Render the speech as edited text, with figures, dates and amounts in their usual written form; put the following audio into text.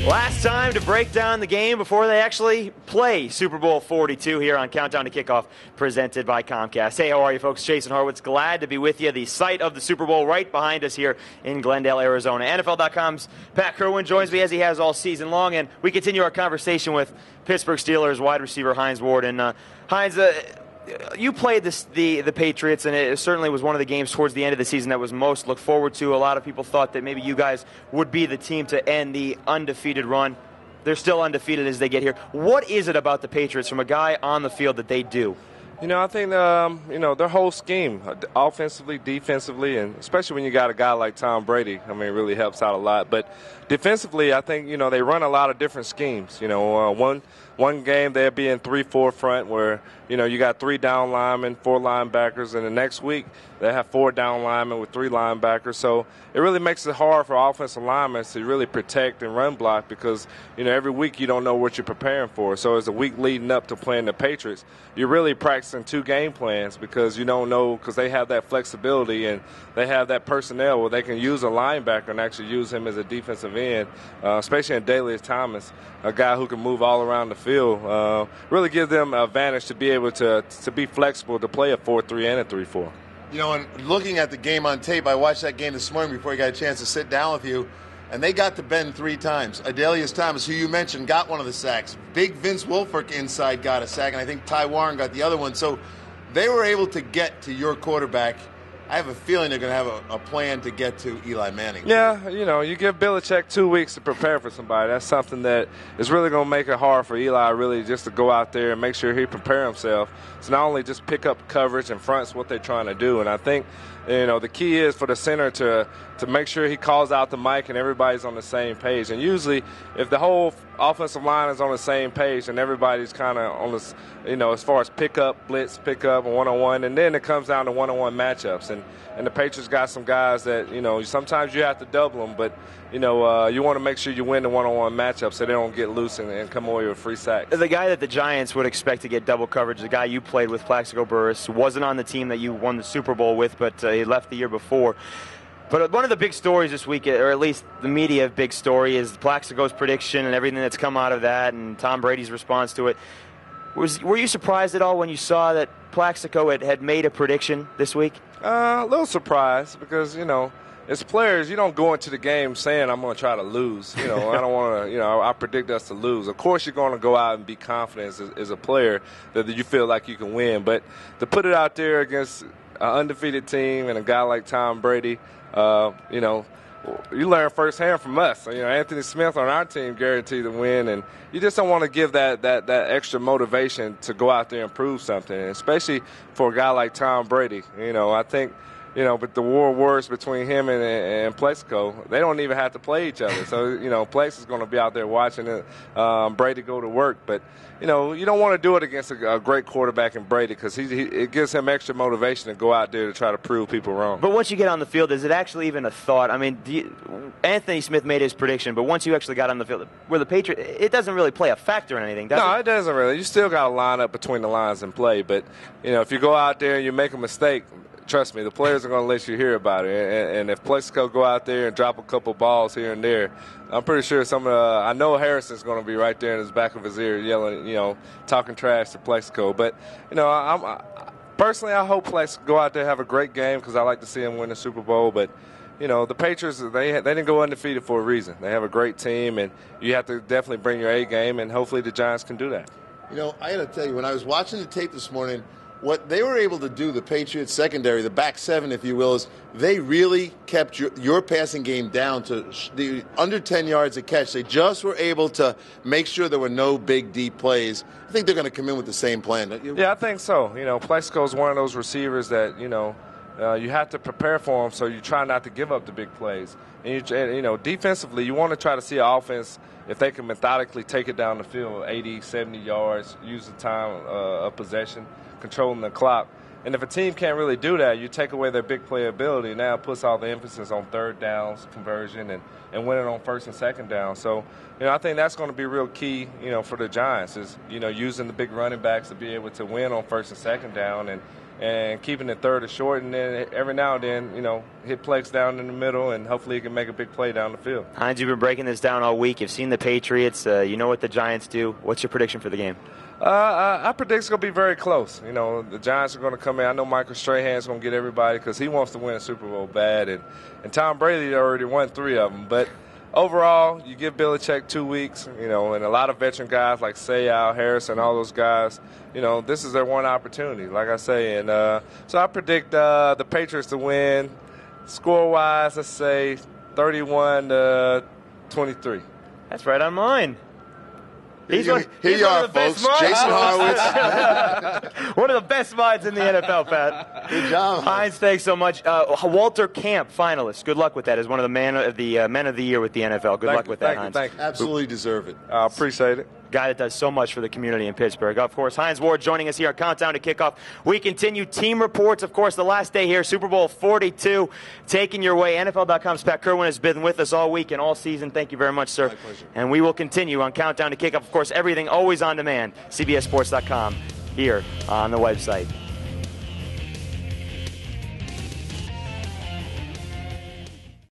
Last time to break down the game before they actually play Super Bowl 42 here on Countdown to Kickoff, presented by Comcast. Hey, how are you, folks? Jason Horowitz, glad to be with you. The site of the Super Bowl right behind us here in Glendale, Arizona. NFL.com's Pat Kirwan joins me as he has all season long, and we continue our conversation with Pittsburgh Steelers wide receiver Hines Ward. And Hines, you played the Patriots, and it certainly was one of the games towards the end of the season that was most looked forward to. A lot of people thought that maybe you guys would be the team to end the undefeated run. They're still undefeated as they get here. What is it about the Patriots from a guy on the field that they do? I think, their whole scheme, offensively, defensively, and especially when you got a guy like Tom Brady, it really helps out a lot. But defensively, I think, they run a lot of different schemes. One game they'll be in 3-4 front where, you got 3 down linemen, 4 linebackers, and the next week they have 4 down linemen with 3 linebackers. So it really makes it hard for offensive linemen to really protect and run block because, every week you don't know what you're preparing for. So as the week leading up to playing the Patriots, you're really practicing 2 game plans because you don't know, because they have that flexibility and they have that personnel where they can use a linebacker and actually use him as a defensive end, especially in Dalius Thomas, a guy who can move all around the field. Really give them an advantage to be able to be flexible to play a 4-3 and a 3-4. And looking at the game on tape, I watched that game this morning before I got a chance to sit down with you, and they got to Ben 3 times. Dalius Thomas, who you mentioned, got one of the sacks. Big Vince Wilfork inside got a sack, and I think Ty Warren got the other one. So they were able to get to your quarterback. I have a feeling they're going to have a plan to get to Eli Manning. Yeah, you give Belichick 2 weeks to prepare for somebody. That's something that is really going to make it hard for Eli really just to go out there and make sure he prepare himself. So not only just pick up coverage and fronts what they're trying to do. And I think, the key is for the center to make sure he calls out the mic and everybody's on the same page. And usually if the whole offensive line is on the same page and everybody's kind of on this, as far as pickup, blitz, pickup, and one-on-one, and then it comes down to one-on-one matchups. And the Patriots got some guys that, sometimes you have to double them, but, you want to make sure you win the one-on-one matchup so they don't get loose and come away with free sacks. The guy that the Giants would expect to get double coverage, the guy you played with, Plaxico Burress, wasn't on the team that you won the Super Bowl with, but he left the year before. But one of the big stories this week, or at least the media big story, is Plaxico's prediction and everything that's come out of that and Tom Brady's response to it. Were you surprised at all when you saw that Plaxico had made a prediction this week? A little surprised because, as players, you don't go into the game saying I'm going to try to lose. I don't want to, I predict us to lose. Of course, you're going to go out and be confident as a player that you feel like you can win. But to put it out there against an undefeated team and a guy like Tom Brady, you learn firsthand from us. Anthony Smith on our team guaranteed to win, and you just don't want to give that extra motivation to go out there and prove something, and especially for a guy like Tom Brady. I think, but the war of words between him and Plaxico, they don't even have to play each other. So, Plex is going to be out there watching Brady go to work. But, you don't want to do it against a great quarterback in Brady because it gives him extra motivation to go out there to try to prove people wrong. But once you get on the field, is it actually even a thought? I mean, Anthony Smith made his prediction, but once you actually got on the field, where the Patriots, it doesn't really play a factor in anything, does it? No, it doesn't really. You still got to line up between the lines and play. But, if you go out there and you make a mistake, trust me, the players are going to let you hear about it. And if Plaxico go out there and drop a couple balls here and there, I'm pretty sure I know Harrison's going to be right there in his back of his ear yelling, talking trash to Plaxico. But, personally, I hope Plaxico go out there and have a great game because I like to see him win the Super Bowl. But, the Patriots, they didn't go undefeated for a reason. They have a great team, and you have to definitely bring your A game, and hopefully the Giants can do that. I got to tell you, when I was watching the tape this morning, what they were able to do, the Patriots secondary, the back seven, if you will, is they really kept your passing game down to the under 10 yards a catch. They just were able to make sure there were no big, deep plays. I think they're going to come in with the same plan, don't you? Yeah, I think so. Plaxico is one of those receivers that, you have to prepare for him, so you try not to give up the big plays. And, defensively, you want to try to see an offense, if they can methodically take it down the field, 80, 70 yards, use the time of possession, controlling the clock. And if a team can't really do that, you take away their big play ability. Now it puts all the emphasis on third downs, conversion, and winning on first and second down. So, I think that's going to be real key, for the Giants is, using the big running backs to be able to win on first and second down and keeping it third or short. And then every now and then, hit Plex down in the middle, and hopefully he can make a big play down the field. Hines, you've been breaking this down all week. You've seen the Patriots. You know what the Giants do. What's your prediction for the game? I predict it's going to be very close. The Giants are going to come in. I know Michael Strahan's going to get everybody because he wants to win a Super Bowl bad. And Tom Brady already won 3 of them. But overall, you give Belichick 2 weeks, and a lot of veteran guys like Sayal, Harrison, all those guys, this is their one opportunity, like I say. And so I predict the Patriots to win score-wise, let's say 31-23. That's right on mine. Here you are, folks. Jason Horowitz. One of the best minds in the NFL, Pat. Good job. Hines, thanks so much. Walter Camp, finalist. Good luck with that as one of the men of the year with the NFL. Good luck with that, Hines. Thank you. Absolutely deserve it. I appreciate it. Guy that does so much for the community in Pittsburgh. Of course, Hines Ward joining us here on Countdown to Kickoff. We continue team reports. Of course, the last day here, Super Bowl 42, taking your way. NFL.com's Pat Kirwan has been with us all week and all season. Thank you very much, sir. My pleasure. And we will continue on Countdown to Kickoff. Of course, everything always on demand. CBSSports.com here on the website.